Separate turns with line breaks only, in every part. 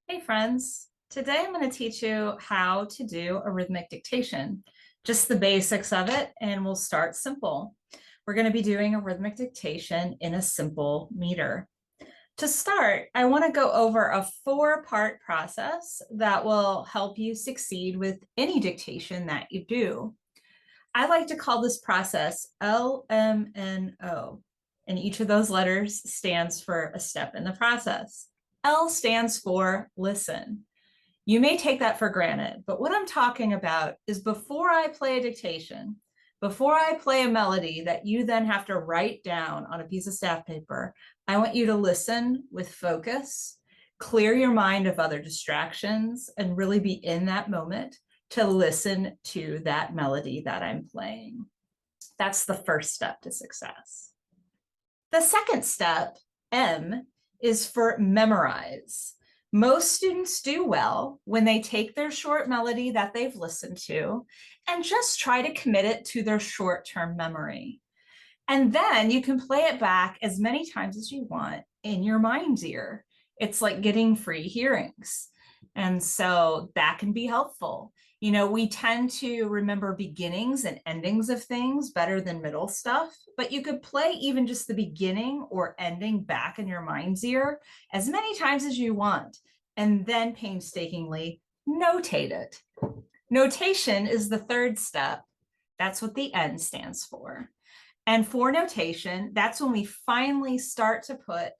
Hey friends, today I'm going to teach you how to do a rhythmic dictation, just the basics of it, and we'll start simple. We're going to be doing a rhythmic dictation in a simple meter. To start, I want to go over a four-part process that will help you succeed with any dictation that you do. I like to call this process LMNO, and each of those letters stands for a step in the process. L stands for listen. You may take that for granted, but what I'm talking about is before I play a dictation, before I play a melody that you then have to write down on a piece of staff paper, I want you to listen with focus, clear your mind of other distractions, and really be in that moment to listen to that melody that I'm playing. That's the first step to success. The second step, M, is for memorize. Most students do well when they take their short melody that they've listened to and just try to commit it to their short-term memory. And then you can play it back as many times as you want in your mind's ear. It's like getting free hearings. And so that can be helpful. You know, we tend to remember beginnings and endings of things better than middle stuff, but you could play even just the beginning or ending back in your mind's ear as many times as you want, and then painstakingly notate it. Notation is the third step. That's what the N stands for. And for notation, that's when we finally start to put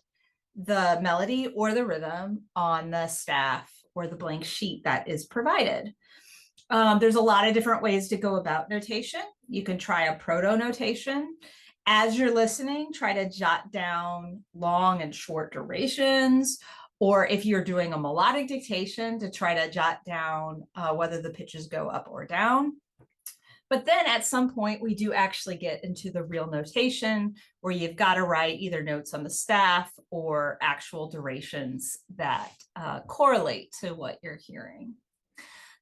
the melody or the rhythm on the staff or the blank sheet that is provided. There's a lot of different ways to go about notation. You can try a proto notation. As you're listening, try to jot down long and short durations, or if you're doing a melodic dictation, to try to jot down whether the pitches go up or down. But then at some point, we do actually get into the real notation where you've got to write either notes on the staff or actual durations that correlate to what you're hearing.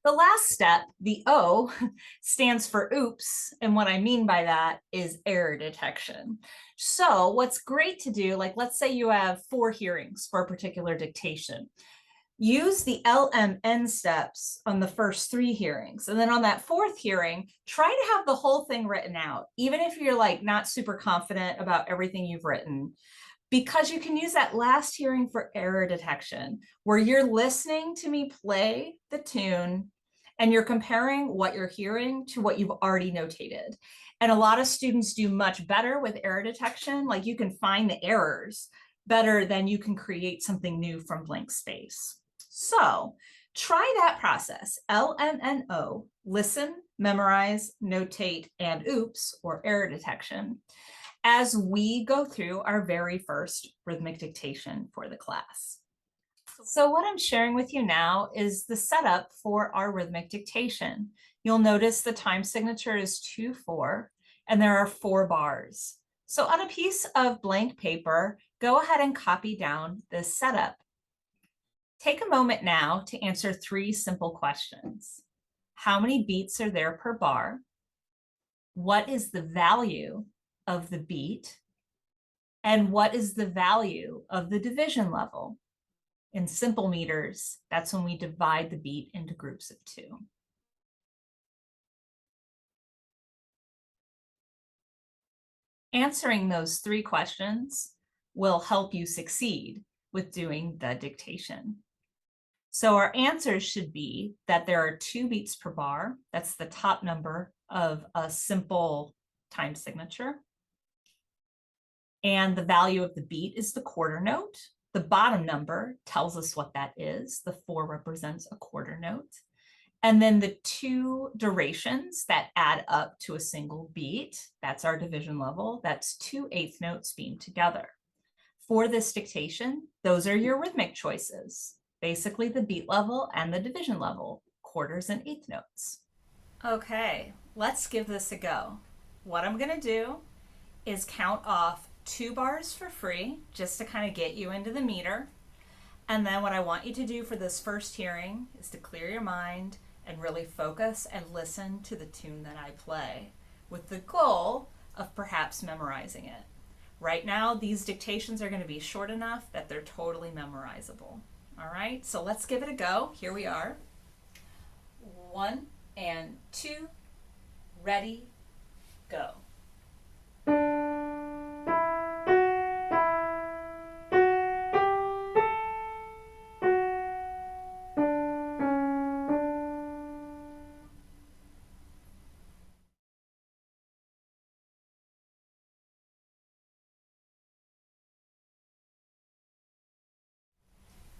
The last step, the O, stands for oops. And what I mean by that is error detection. So what's great to do, like let's say you have 4 hearings for a particular dictation. Use the LMN steps on the first 3 hearings. And then on that 4th hearing, try to have the whole thing written out, even if you're like not super confident about everything you've written, because you can use that last hearing for error detection, where you're listening to me play the tune and you're comparing what you're hearing to what you've already notated. And a lot of students do much better with error detection. Like you can find the errors better than you can create something new from blank space. So try that process, LMNO, listen, memorize, notate, and oops, or error detection, as we go through our very first rhythmic dictation for the class. So what I'm sharing with you now is the setup for our rhythmic dictation. You'll notice the time signature is 2-4, and there are 4 bars. So on a piece of blank paper, go ahead and copy down this setup. Take a moment now to answer 3 simple questions. How many beats are there per bar? What is the value of the beat? And what is the value of the division level? In simple meters, that's when we divide the beat into groups of 2. Answering those 3 questions will help you succeed with doing the dictation. So our answers should be that there are 2 beats per bar. That's the top number of a simple time signature. And the value of the beat is the quarter note. The bottom number tells us what that is. The 4 represents a quarter note. And then the 2 durations that add up to a single beat, that's our division level. That's 2 eighth notes beamed together. For this dictation, those are your rhythmic choices. Basically the beat level and the division level, quarters and eighth notes. Okay, let's give this a go. What I'm gonna do is count off 2 bars for free, just to kind of get you into the meter. And then what I want you to do for this first hearing is to clear your mind and really focus and listen to the tune that I play, with the goal of perhaps memorizing it. Right now, these dictations are going to be short enough that they're totally memorizable. All right, so let's give it a go. Here we are. 1 and 2, ready, go.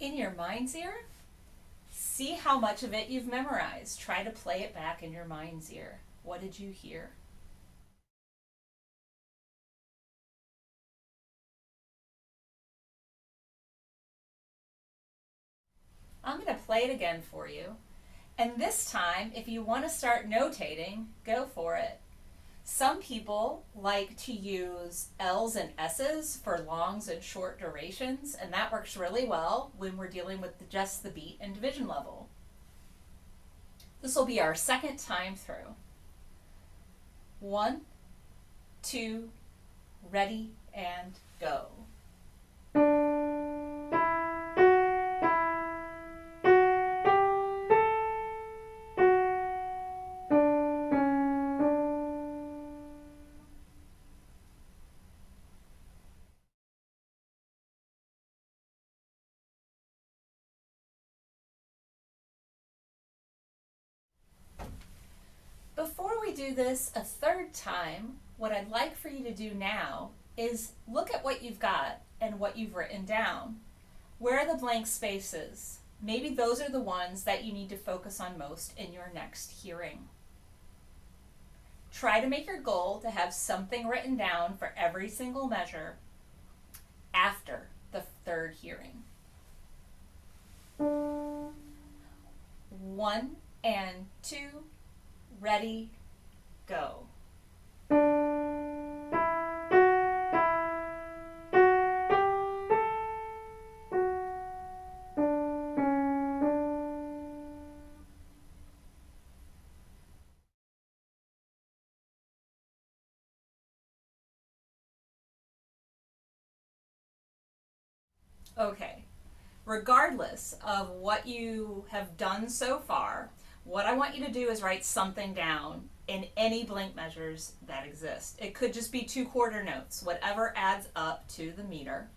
In your mind's ear, see how much of it you've memorized. Try to play it back in your mind's ear. What did you hear? I'm going to play it again for you. And this time, if you want to start notating, go for it. Some people like to use L's and S's for longs and short durations, and that works really well when we're dealing with just the beat and division level. This will be our second time through. 1, 2, ready, and go. Before we do this a third time, what I'd like for you to do now is look at what you've got and what you've written down. Where are the blank spaces? Maybe those are the ones that you need to focus on most in your next hearing. Try to make your goal to have something written down for every single measure after the third hearing. 1 and 2, ready, go. Okay, regardless of what you have done so far, what I want you to do is write something down in any blank measures that exist. It could just be 2 quarter notes, whatever adds up to the meter.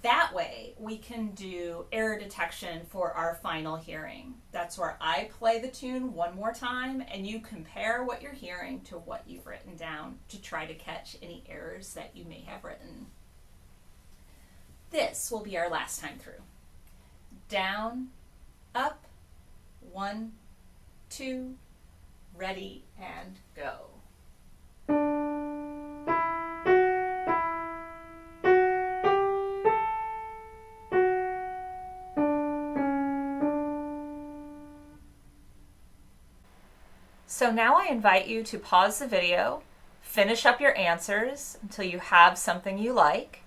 That way we can do error detection for our final hearing. That's where I play the tune one more time and you compare what you're hearing to what you've written down to try to catch any errors that you may have written. This will be our last time through. Down, up, 1, 2, ready, and go. So now I invite you to pause the video, finish up your answers until you have something you like,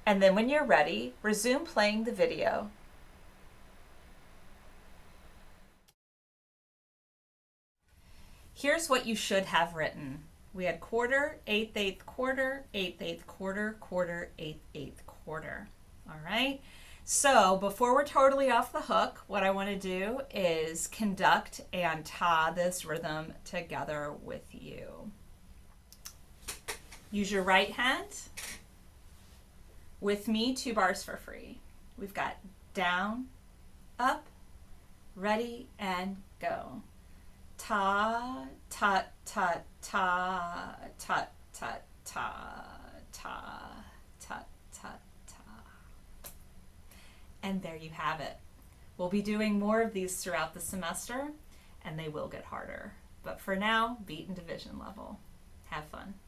and then when you're ready, resume playing the video. Here's what you should have written. We had quarter, 1/8 quarter, 1/8 quarter, quarter, 1/8 quarter. All right. So before we're totally off the hook, what I want to do is conduct and tie this rhythm together with you. Use your right hand. With me, 2 bars for free. We've got down, up, ready, and go. Ta, ta, ta, ta, ta, ta, ta, ta, ta, ta, ta. And there you have it. We'll be doing more of these throughout the semester, and they will get harder. But for now, beat and division level. Have fun.